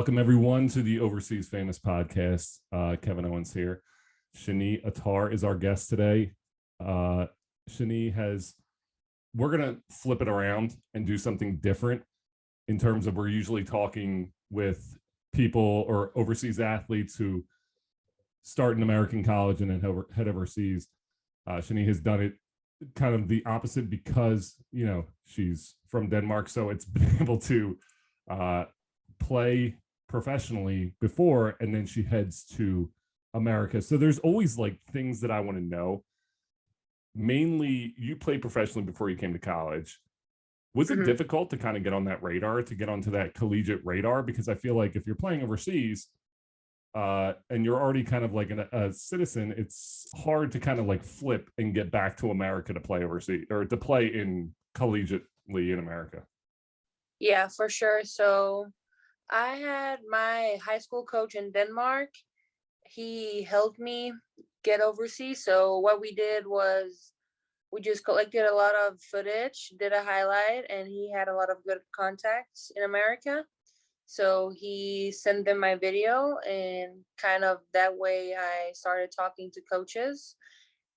Welcome everyone to the Overseas Famous podcast. Kevin Owens here. Shani Atar is our guest today. Shani we're going to flip it around and do something different in terms of we're usually talking with people or overseas athletes who start in American college and then head overseas. Shani has done it kind of the opposite because, she's from Denmark. So it's been able to play professionally before, and then she heads to America. So there's always like things that I want to know. Mainly, you played professionally before you came to college. Was it difficult to kind of get on that radar, to get onto that collegiate radar? Because I feel like if you're playing overseas and you're already kind of like a citizen, it's hard to kind of like flip and get back to America to play overseas or to play in collegiately in America. Yeah, for sure. So I had my high school coach in Denmark. He helped me get overseas. So what we did was we just collected a lot of footage, did a highlight, and he had a lot of good contacts in America. So he sent them my video, and kind of that way I started talking to coaches.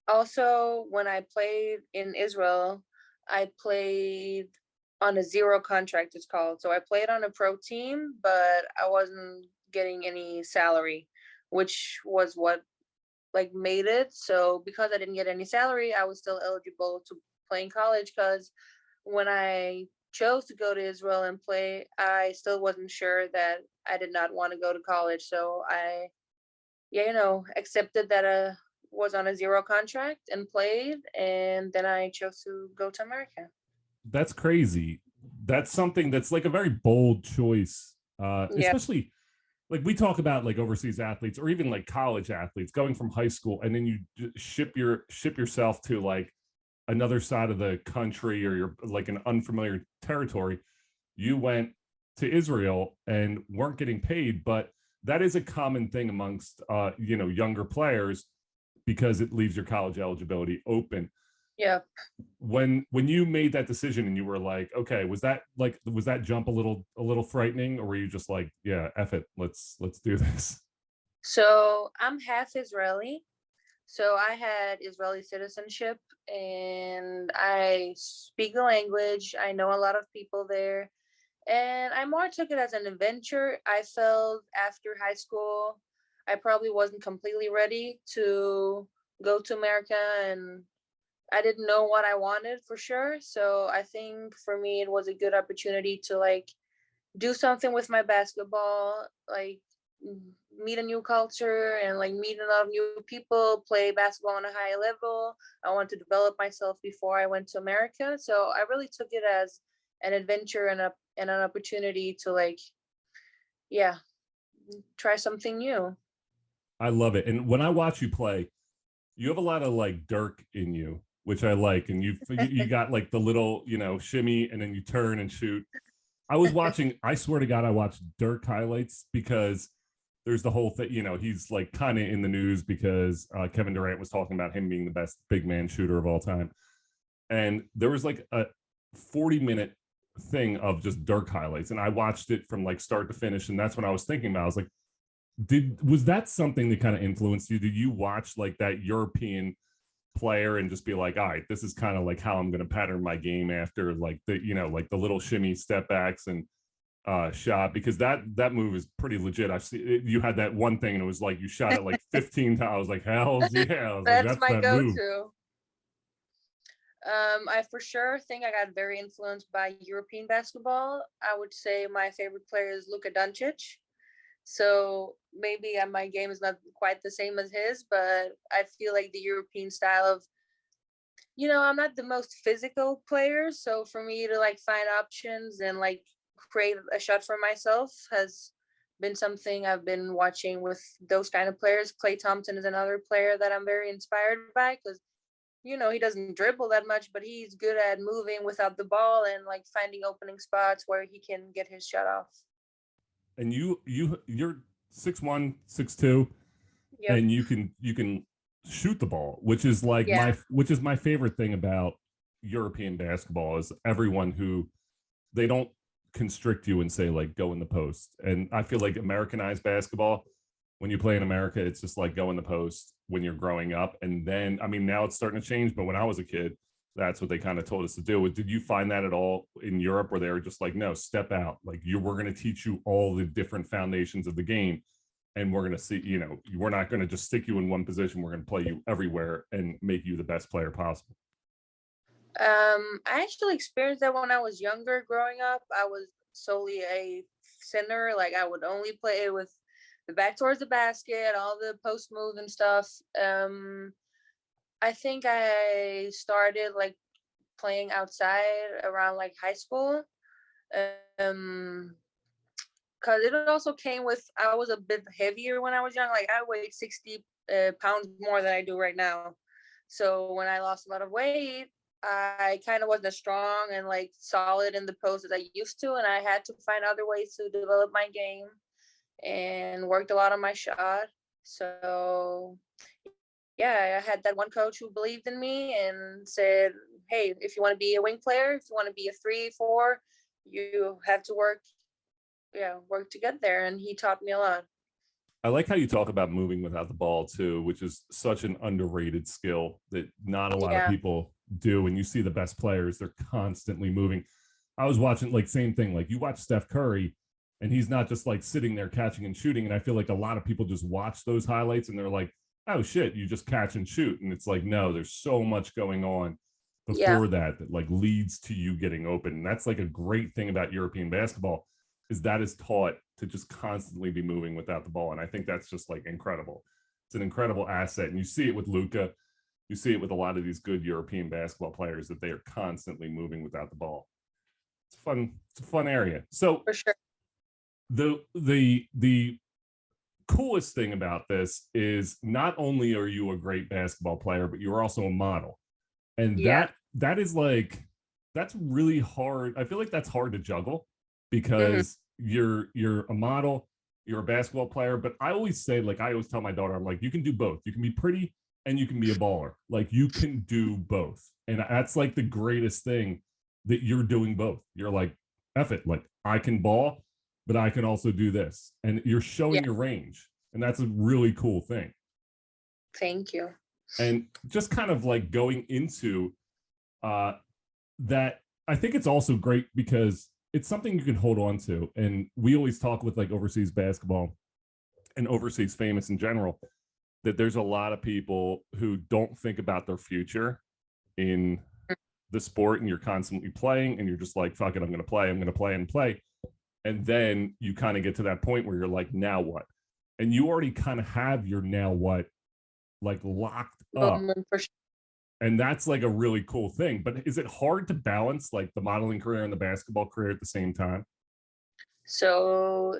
Also, when I played in Israel, I played on a zero contract, it's called. So I played on a pro team, but I wasn't getting any salary, which was what like made it. So because I didn't get any salary, I was still eligible to play in college, because when I chose to go to Israel and play, I still wasn't sure that I did not want to go to college. So I, accepted that I was on a zero contract and played, and then I chose to go to America. That's crazy. That's something that's like a very bold choice, especially like we talk about like overseas athletes or even like college athletes going from high school, and then you ship yourself to like another side of the country, or you're like an unfamiliar territory. You went to Israel and weren't getting paid, but that is a common thing amongst younger players, because it leaves your college eligibility open. Yeah. When you made that decision and you were like, okay, was that jump a little frightening, or were you just like, yeah, F it, let's do this? So I'm half Israeli. So I had Israeli citizenship, and I speak the language. I know a lot of people there, and I more took it as an adventure. I felt after high school, I probably wasn't completely ready to go to America, and I didn't know what I wanted for sure. So I think for me, it was a good opportunity to like do something with my basketball, like meet a new culture and like meet a lot of new people, play basketball on a high level. I wanted to develop myself before I went to America. So I really took it as an adventure and an opportunity to like, try something new. I love it. And when I watch you play, you have a lot of like Dirk in you, which I like. And you got like the little, shimmy, and then you turn and shoot. I swear to God, I watched Dirk highlights because there's the whole thing, he's like kind of in the news because Kevin Durant was talking about him being the best big man shooter of all time. And there was like a 40-minute thing of just Dirk highlights. And I watched it from like start to finish. And that's what I was thinking about. I was like, was that something that kind of influenced you? Did you watch like that European player and just be like, all right, this is kind of like how I'm going to pattern my game after, like like the little shimmy step backs and shot? Because that move is pretty legit. I've seen you had that one thing and it was like you shot it like 15 times. I was like, hell yeah. I was that's like, my that go-to move. I for sure think I got very influenced by European basketball. I would say my favorite player is Luka Doncic. So maybe my game is not quite the same as his, but I feel like the European style of, I'm not the most physical player. So for me to like find options and like create a shot for myself has been something I've been watching with those kind of players. Klay Thompson is another player that I'm very inspired by, because he doesn't dribble that much, but he's good at moving without the ball and like finding opening spots where he can get his shot off. And you're 6'1", 6'2", Yep. and you can shoot the ball, which is like my favorite thing about European basketball is everyone who they don't constrict you and say like go in the post. And I feel like Americanized basketball, when you play in America, it's just like go in the post when you're growing up. And then, I mean, now it's starting to change, but when I was a kid, that's what they kind of told us to do. Did you find that at all in Europe where they were just like, no, step out, like we're going to teach you all the different foundations of the game, and we're going to see, you know, we're not going to just stick you in one position, we're going to play you everywhere and make you the best player possible? I actually experienced that when I was younger. Growing up, I was solely a center. Like I would only play with the back towards the basket, all the post moves and stuff. I think I started like playing outside around like high school. Um, because it also came with, I was a bit heavier when I was young. Like I weighed 60 pounds more than I do right now. So when I lost a lot of weight, I kind of wasn't as strong and like solid in the post as I used to, and I had to find other ways to develop my game and worked a lot on my shot. So yeah, I had that one coach who believed in me and said, "Hey, if you want to be a wing player, if you want to be a 3, 4, you have to work to get there." And he taught me a lot. I like how you talk about moving without the ball too, which is such an underrated skill that not a lot of Yeah. people do. And you see the best players, they're constantly moving. I was watching like same thing, like you watch Steph Curry and he's not just like sitting there catching and shooting. And I feel like a lot of people just watch those highlights and they're like, oh shit, you just catch and shoot. And it's like, no, there's so much going on Yeah, before that that like leads to you getting open. And that's like a great thing about European basketball, is that is taught to just constantly be moving without the ball. And I think that's just like incredible. It's an incredible asset. And you see it with Luka. You see it with a lot of these good European basketball players that they are constantly moving without the ball. It's fun. It's a fun area. So for sure. the coolest thing about this is not only are you a great basketball player, but you're also a model. And Yeah. that is like, that's really hard. I feel like that's hard to juggle Hmm. because you're a model, you're a basketball player. But I always say, like I always tell my daughter, I'm like, you can do both. You can be pretty and you can be a baller. Like you can do both. And that's like the greatest thing, that you're doing both. You're like, F it, like I can ball, but I can also do this. And you're Yeah. showing your range. And that's a really cool thing. Thank you. And just kind of like going into uh that, I think it's also great because it's something you can hold on to. And we always talk with like overseas basketball and overseas famous in general, that there's a lot of people who don't think about their future in the sport, and you're constantly playing and you're just like, fuck it, I'm going to play, I'm going to play and play. And then you kind of get to that point where you're like, now what? And you already kind of have your now what like locked up. For sure. And that's like a really cool thing. But is it hard to balance like the modeling career and the basketball career at the same time? So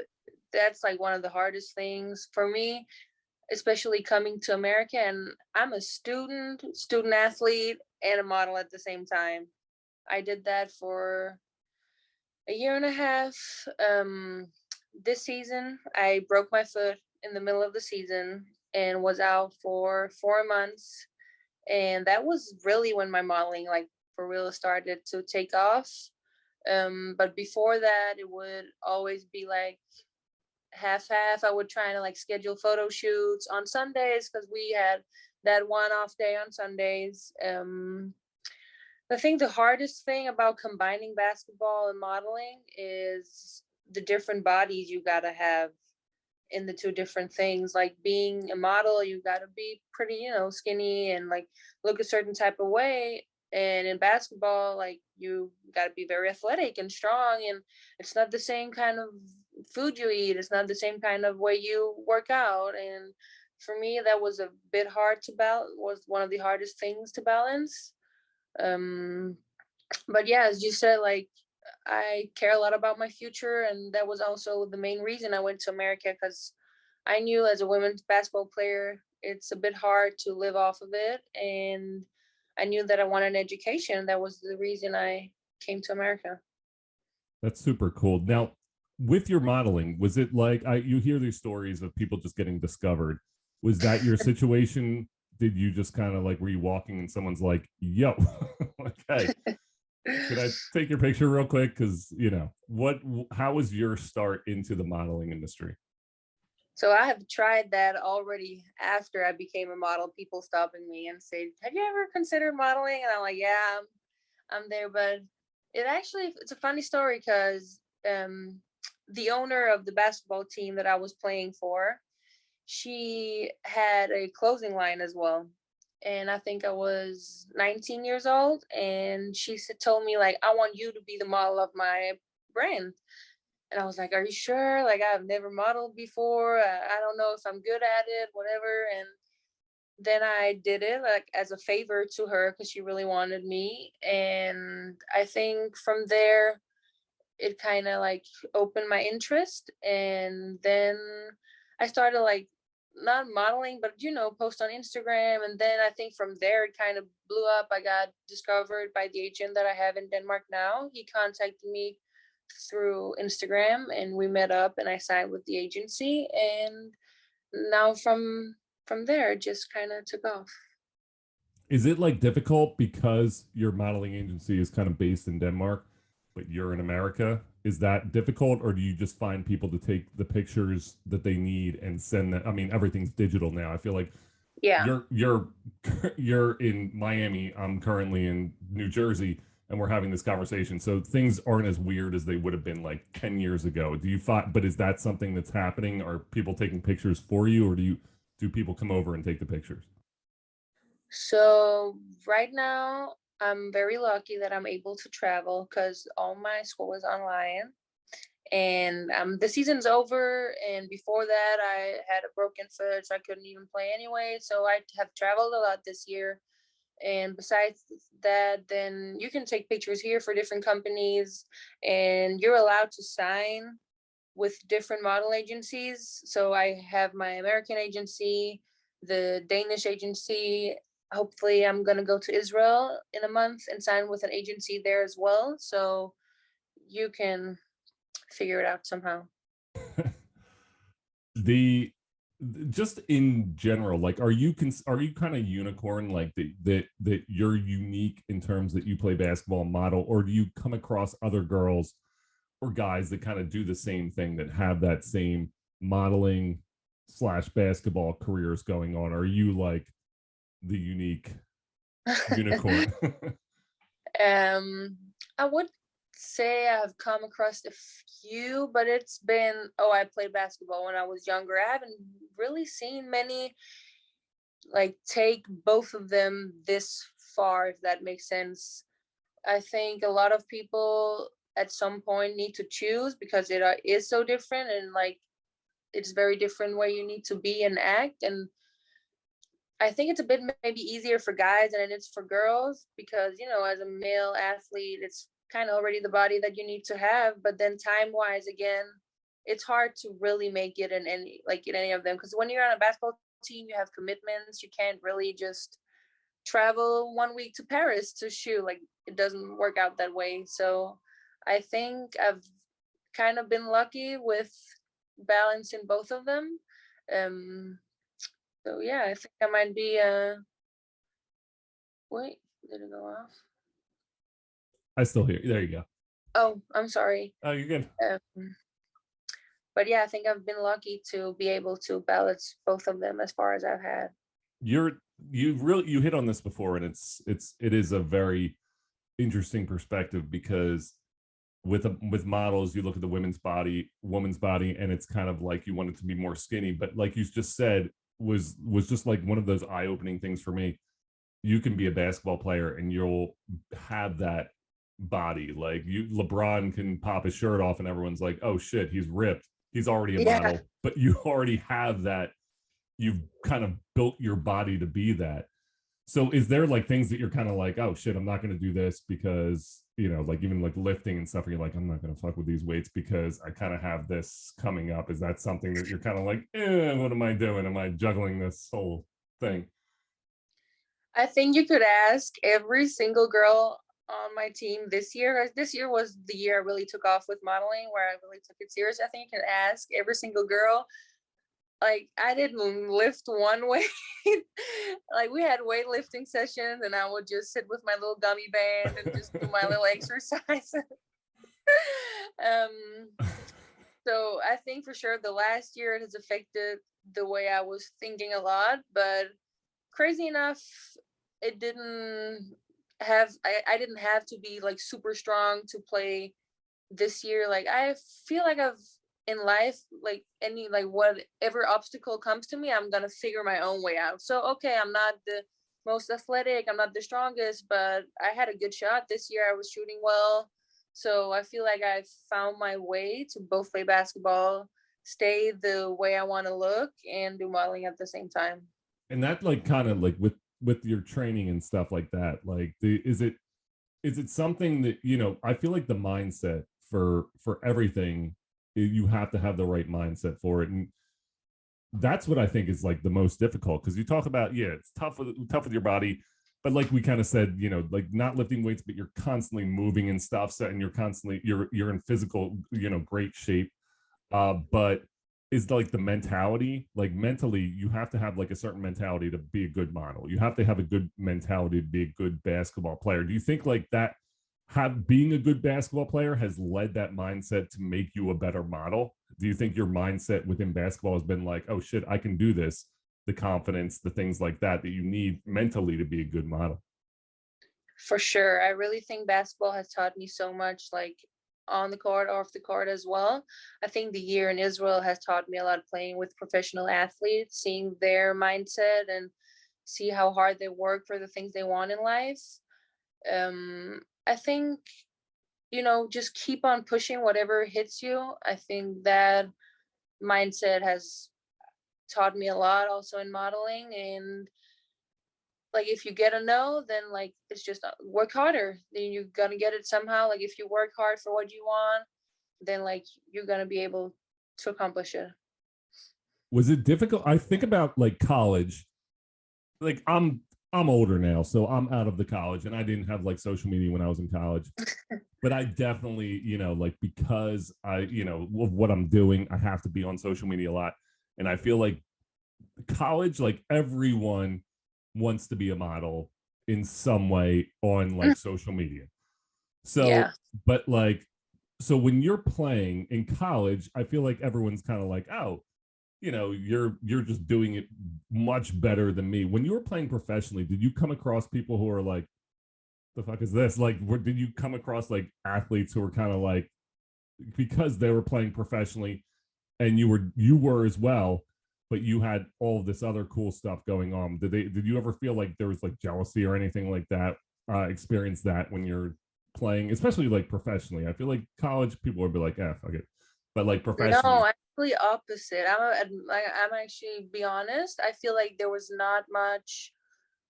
that's like one of the hardest things for me, especially coming to America. And I'm a student athlete, and a model at the same time. I did that for a year and a half. This season, I broke my foot in the middle of the season and was out for 4 months. And that was really when my modeling, like for real, started to take off. But before that, it would always be like half half. I would try to like schedule photo shoots on Sundays because we had that one off day on Sundays. I think the hardest thing about combining basketball and modeling is the different bodies you gotta have in the two different things. Like being a model, you gotta be pretty, skinny and like look a certain type of way. And in basketball, like you gotta be very athletic and strong, and it's not the same kind of food you eat. It's not the same kind of way you work out. And for me, that was a bit hard to balance. Was one of the hardest things to balance. Um, but yeah, as you said, like I care a lot about my future, and that was also the main reason I went to America, because I knew as a women's basketball player, it's a bit hard to live off of it, and I knew that I wanted an education. That was the reason I came to America. That's super cool. Now, with your modeling, was it like you hear these stories of people just getting discovered? Was that your situation? Did you just kind of like, were you walking and someone's like, yo, okay, Can I take your picture real quick? Because how was your start into the modeling industry? So I have tried that already after I became a model. People stopping me and say, "Have you ever considered modeling?" And I'm like, "Yeah, I'm there." But it's a funny story because the owner of the basketball team that I was playing for, she had a clothing line as well. And I think I was 19 years old, and she told me like, "I want you to be the model of my brand." And I was like, "Are you sure? Like, I've never modeled before. I don't know if I'm good at it, whatever." And then I did it like as a favor to her because she really wanted me. And I think from there, it kind of like opened my interest. And then I started like not modeling, but post on Instagram. And then I think from there, it kind of blew up. I got discovered by the agent that I have in Denmark now. He contacted me through Instagram and we met up and I signed with the agency. And now from there, it just kind of took off. Is it like difficult because your modeling agency is kind of based in Denmark, but you're in America? Is that difficult, or do you just find people to take the pictures that they need and send them? I mean, everything's digital now. I feel like Yeah. you're you're in Miami. I'm currently in New Jersey, and we're having this conversation. So things aren't as weird as they would have been like 10 years ago. Do you find? But is that something that's happening? Are people taking pictures for you, or do people come over and take the pictures? So right now, I'm very lucky that I'm able to travel because all my school is online. And the season's over. And before that, I had a broken foot, so I couldn't even play anyway. So I have traveled a lot this year. And besides that, then you can take pictures here for different companies, and you're allowed to sign with different model agencies. So I have my American agency, the Danish agency. Hopefully, I'm going to go to Israel in a month and sign with an agency there as well. So you can figure it out somehow. the just in general, like, are you kind of unicorn, like that you're unique in terms that you play basketball and model, or do you come across other girls or guys that kind of do the same thing, that have that same modeling slash basketball careers going on? Are you like the unique unicorn? um, I would say I've come across a few, but it's been, oh, I played basketball when I was younger. I haven't really seen many like take both of them this far, if that makes sense. I think a lot of people at some point need to choose because it is so different, and like it's very different where you need to be and act. And I think it's a bit maybe easier for guys than it is for girls because, as a male athlete, it's kind of already the body that you need to have. But then time wise, again, it's hard to really make it in any of them because when you're on a basketball team, you have commitments. You can't really just travel 1 week to Paris to shoot. Like it doesn't work out that way. So I think I've kind of been lucky with balancing both of them. Um, so yeah, I think I might be wait, did it go off? I still hear you. There you go. Oh, I'm sorry. Oh, you're good. But yeah, I think I've been lucky to be able to balance both of them as far as I've had. you're you hit on this before, and it is a very interesting perspective, because with models, you look at the woman's body, and it's kind of like you want it to be more skinny, but like you just said, was just like one of those eye-opening things for me. You can be a basketball player and you'll have that body. Like, LeBron can pop his shirt off and everyone's like, oh shit, he's ripped, he's already a Yeah. model. But you already have that, you've kind of built your body to be that. So is there like things that you're kind of like, oh shit, I'm not going to do this because, like even like lifting and stuff, you're like, I'm not going to fuck with these weights because I kind of have this coming up? Is that something that you're kind of like, what am I doing? Am I juggling this whole thing? I think you could ask every single girl on my team this year. This year was the year I really took off with modeling, where I really took it serious. I think you can ask every single girl like I didn't lift one weight. Like we had weightlifting sessions and I would just sit with my little gummy band and just do my little exercise. um so I think for sure the last year it has affected the way I was thinking a lot, but crazy enough, it didn't I didn't have to be like super strong to play this year. Like I feel like I've in life, like any like whatever obstacle comes to me, I'm gonna figure my own way out. So okay, I'm not the most athletic, I'm not the strongest, but I had a good shot this year. I was shooting well. So I feel like I found my way to both play basketball, stay the way I want to look, and do modeling at the same time. And that like kind of like with your training and stuff like that, like is it something that, you know, I feel like the mindset for everything, you have to have the right mindset for it. And that's what I think is like the most difficult, because you talk about, yeah, it's tough with your body, but like we kind of said, you know, like not lifting weights, but you're constantly moving and stuff, so, and you're constantly you're in physical, you know, great shape. But is like the mentality, like mentally you have to have like a certain mentality to be a good model. You have to have a good mentality to be a good basketball player. Do you think like that, have being a good basketball player has led that mindset to make you a better model? Do you think your mindset within basketball has been like, oh shit, I can do this, the confidence, the things like that that you need mentally to be a good model? For sure. I really think basketball has taught me so much, like on the court, off the court as well. I think the year in Israel has taught me a lot playing with professional athletes, seeing their mindset and see how hard they work for the things they want in life. I think, you know, just keep on pushing whatever hits you. I think that mindset has taught me a lot also in modeling. And like if you get a no, then like it's just work harder, then you're gonna get it somehow. Like if you work hard for what you want, then like you're gonna be able to accomplish it. Was it difficult? I think about like college, like I'm older now, so I'm out of the college, and I didn't have like social media when I was in college. But I definitely, you know, like because I, you know, of what I'm doing, I have to be on social media a lot. And I feel like college, like everyone wants to be a model in some way on like social media. So, Yeah. but like, so when you're playing in college, I feel like everyone's kind of like, oh, you know, you're just doing it much better than me. When you were playing professionally, did you come across people who are like, the fuck is this? Like, did you come across like athletes who were kind of like, because they were playing professionally and you were as well, but you had all of this other cool stuff going on? Did you ever feel like there was like jealousy or anything like that? Experience that when you're playing, especially like professionally? I feel like college people would be like, "Yeah, fuck it," but like No, professionally, actually opposite. I'm actually be honest. I feel like there was not much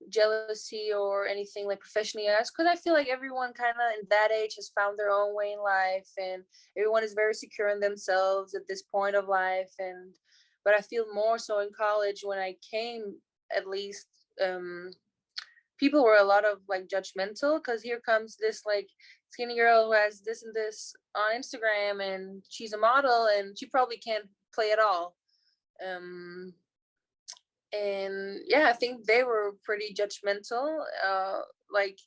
jealousy or anything like professionally asked, because I feel like everyone kind of in that age has found their own way in life, and everyone is very secure in themselves at this point of life. And but I feel more so in college when I came, at least, um people were a lot of like judgmental, because here comes this like skinny girl who has this and this on Instagram and she's a model and she probably can't play at all. um and yeah, I think they were pretty judgmental. Like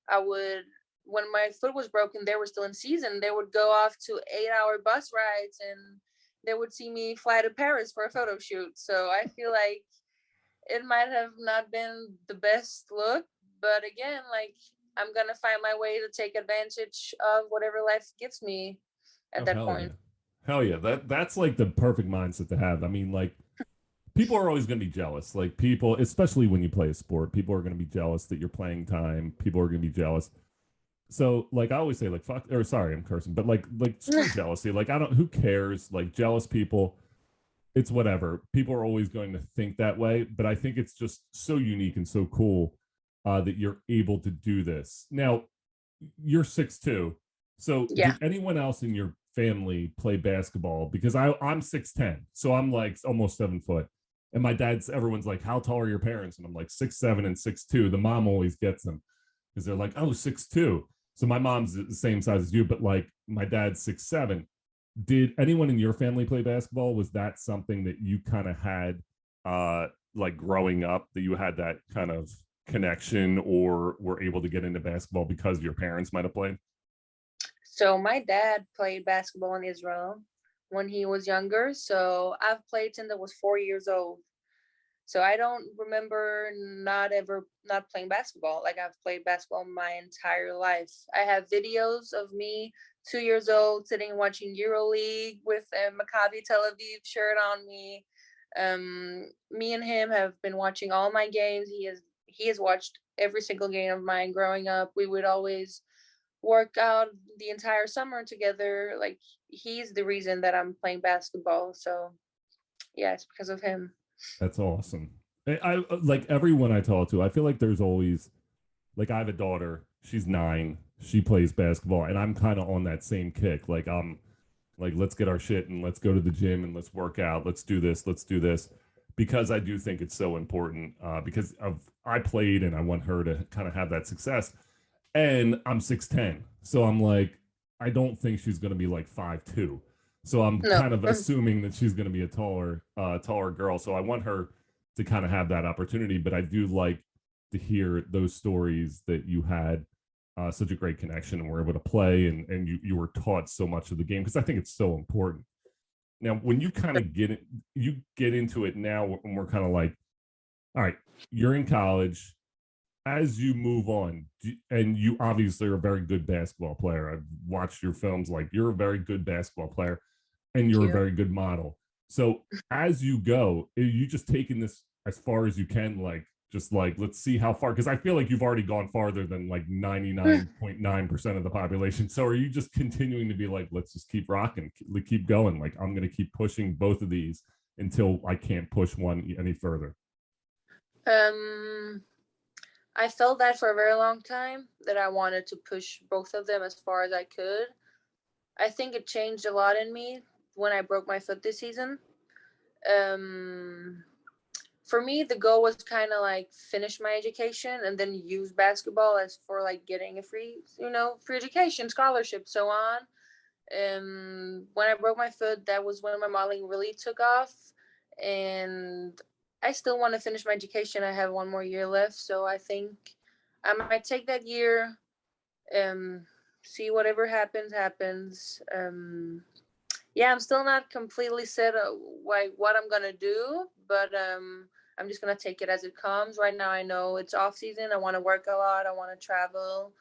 I would, when my foot was broken, they were still in season, they would go off to 8-hour bus rides and they would see me fly to Paris for a photo shoot. So I feel like it might have not been the best look, but again, like I'm gonna find my way to take advantage of whatever life gives me at oh that hell point. yeah, hell yeah. That's like the perfect mindset to have. I mean, like people are always going to be jealous. Like people, especially when you play a sport, people are going to be jealous that you're playing time. People are going to be jealous. So like I always say, like fuck, or sorry, I'm cursing, but like screw jealousy. Like I don't, who cares? Like jealous people, it's whatever. People are always going to think that way, but I think it's just so unique and so cool that you're able to do this. Now, you're 6'2". So Yeah. did anyone else in your family play basketball? Because I'm 6'10", so I'm like almost 7 foot. And my dad's, everyone's like, how tall are your parents? And I'm like 6'7" and 6'2". The mom always gets them because they're like, oh, 6'2". So my mom's the same size as you, but like my dad's 6'7". Did anyone in your family play basketball? Was that something that you kind of had like growing up, that you had that kind of connection or were able to get into basketball because your parents might have played? So my dad played basketball in Israel when he was younger. So I've played since I was 4 years old. So I don't remember not playing basketball. Like I've played basketball my entire life. I have videos of me 2 years old sitting and watching EuroLeague with a Maccabi Tel Aviv shirt on me. Me and him have been watching all my games. He has watched every single game of mine growing up. We would always work out the entire summer together. Like he's the reason that I'm playing basketball. So yeah, it's because of him. That's awesome. I like everyone I talk to, I feel like there's always, like, I have a daughter, she's 9, she plays basketball, and I'm kind of on that same kick. Like I'm like, let's get our shit and let's go to the gym and let's work out. Let's do this. Because I do think it's so important. Because of I played and I want her to kind of have that success. And I'm 6'10. So I'm like, I don't think she's gonna be like 5'2". So I'm No. kind of assuming that she's gonna be a taller girl. So I want her to kind of have that opportunity. But I do like to hear those stories that you had such a great connection and were able to play, and you were taught so much of the game, because I think it's so important. Now, when you kind of get into it now, and we're kind of like, all right, you're in college. As you move on, and you obviously are a very good basketball player. I've watched your films. Like, you're a very good basketball player, and Thank you're a you. very good model. So as you go, are you just taking this as far as you can? Like, just like, let's see how far, because I feel like you've already gone farther than like 99.9% of the population. So are you just continuing to be like, let's just keep rocking, keep going? Like, I'm going to keep pushing both of these until I can't push one any further. Um, I felt that for a very long time, that I wanted to push both of them as far as I could. I think it changed a lot in me when I broke my foot this season. Um, for me, the goal was kind of like finish my education and then use basketball as for like getting a free education, scholarship, so on. When I broke my foot, that was when my modeling really took off, and I still want to finish my education. I have 1 more year left, so I think I might take that year. Um, See whatever happens. Yeah, I'm still not completely set like what I'm gonna do, but I'm just gonna take it as it comes. Right now, I know it's off season. I want to work a lot. I want to travel,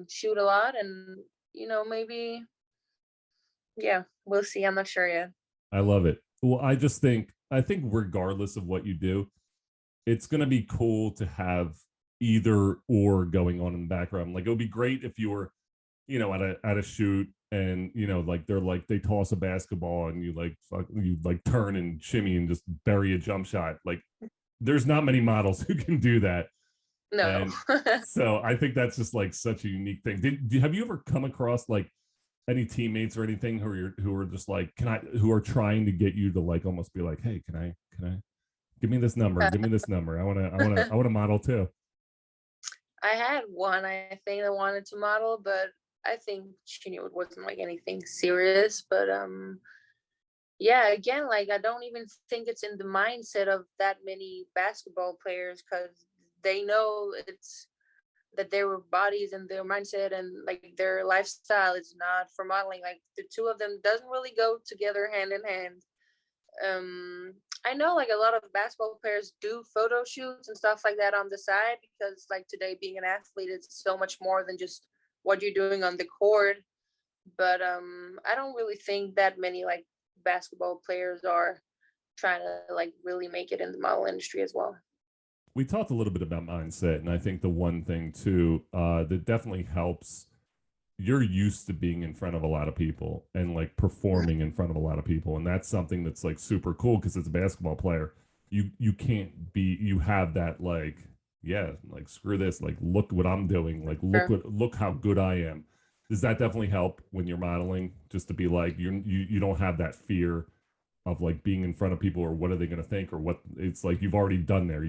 shoot a lot, and maybe, yeah, we'll see. I'm not sure yet. I love it. Well, I think regardless of what you do, it's going to be cool to have either or going on in the background. Like, it would be great if you were, at a shoot, and like they toss a basketball and you like turn and shimmy and just bury a jump shot. Like, there's not many models who can do that. No. And so I think that's just like such a unique thing. Have you ever come across like any teammates or anything who are just like, who are trying to get you to like almost be like, hey, can I give me this number, I want to model too? I had one, I think, that wanted to model, but I think she knew it wasn't like anything serious. But yeah, again, like I don't even think it's in the mindset of that many basketball players, because they know it's that their bodies and their mindset and like their lifestyle is not for modeling. Like the two of them doesn't really go together hand in hand. I know like a lot of basketball players do photo shoots and stuff like that on the side, because like today being an athlete is so much more than just what you're doing on the court. But I don't really think that many like basketball players are trying to like really make it in the model industry as well. We talked a little bit about mindset, and I think the one thing too that definitely helps, you're used to being in front of a lot of people and like performing in front of a lot of people, and that's something that's like super cool, because as a basketball player, you can't be, you have that like, yeah, like screw this, like look what I'm doing, like Sure. look how good I am. Does that definitely help when you're modeling, just to be like, you don't have that fear of like being in front of people, or what are they going to think, or what, it's like you've already done there.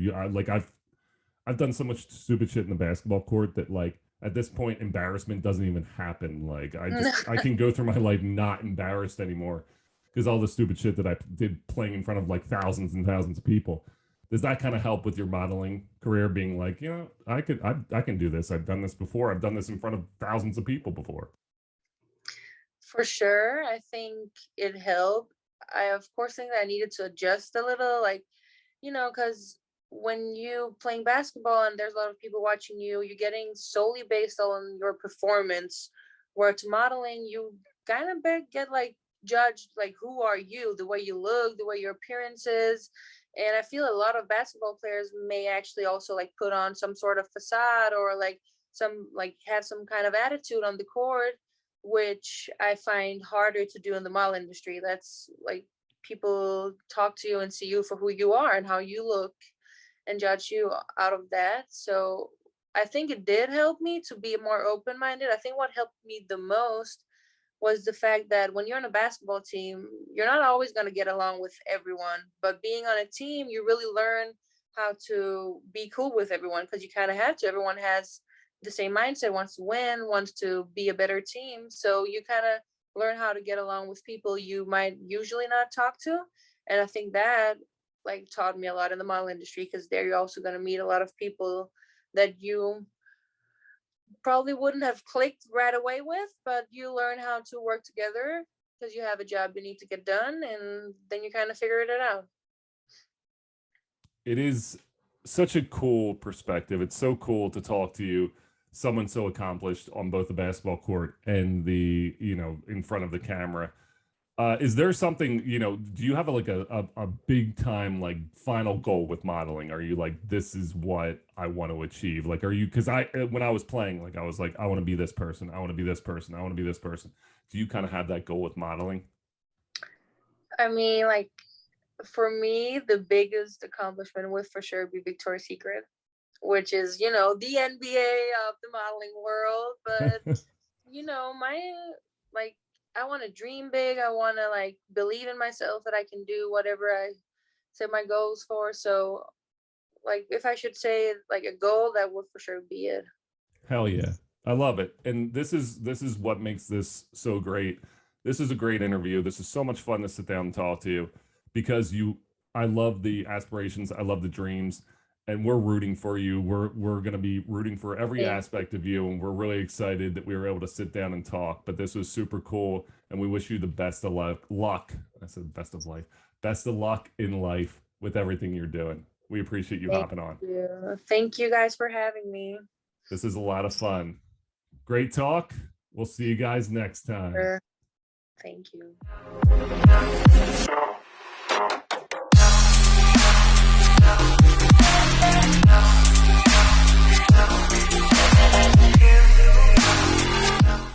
I've done so much stupid shit in the basketball court that like at this point, embarrassment doesn't even happen. Like I can go through my life not embarrassed anymore because all the stupid shit that I did playing in front of like thousands and thousands of people. Does that kind of help with your modeling career, being like, you know, I can do this. I've done this before. I've done this in front of thousands of people before. For sure, I think it helped. I of course think that I needed to adjust a little, like, because when you playing basketball and there's a lot of people watching you, you're getting solely based on your performance. Where to modeling, you kind of get like judged, like who are you, the way you look, the way your appearance is. And I feel a lot of basketball players may actually also like put on some sort of facade or like some like have some kind of attitude on the court, which I find harder to do in the model industry. That's like people talk to you and see you for who you are and how you look and judge you out of that. So I think it did help me to be more open minded. I think what helped me the most was the fact that when you're on a basketball team, you're not always going to get along with everyone. But being on a team, you really learn how to be cool with everyone because you kind of have to. Everyone has the same mindset, wants to win, wants to be a better team. So you kind of learn how to get along with people you might usually not talk to. And I think that like taught me a lot in the model industry because there you're also going to meet a lot of people that you probably wouldn't have clicked right away with, but you learn how to work together because you have a job you need to get done, and then you kind of figure it out. It is such a cool perspective. It's so cool to talk to you, someone so accomplished on both the basketball court and the, you know, in front of the camera. Is there something, you know, do you have a big time like final goal with modeling? Are you like, this is what I want to achieve? Like, are you, because when I was playing, like, I was like, I want to be this person. I want to be this person. I want to be this person. Do you kind of have that goal with modeling? I mean, like, for me, the biggest accomplishment would for sure be Victoria's Secret, which is, the NBA of the modeling world. But, my, like, I want to dream big. I want to, like, believe in myself that I can do whatever I set my goals for. So, like, if I should say, like, a goal, that would for sure be it. Hell yeah. I love it. And this is what makes this so great. This is a great interview. This is so much fun to sit down and talk to you because I love the aspirations, I love the dreams, and we're rooting for you. We're going to be rooting for every aspect of you, and we're really excited that we were able to sit down and talk. But this was super cool, and we wish you the best of luck. I said best of life. Best of luck in life with everything you're doing. We appreciate you hopping on. Thank you guys for having me. This is a lot of fun. Great talk. We'll see you guys next time. Thank you.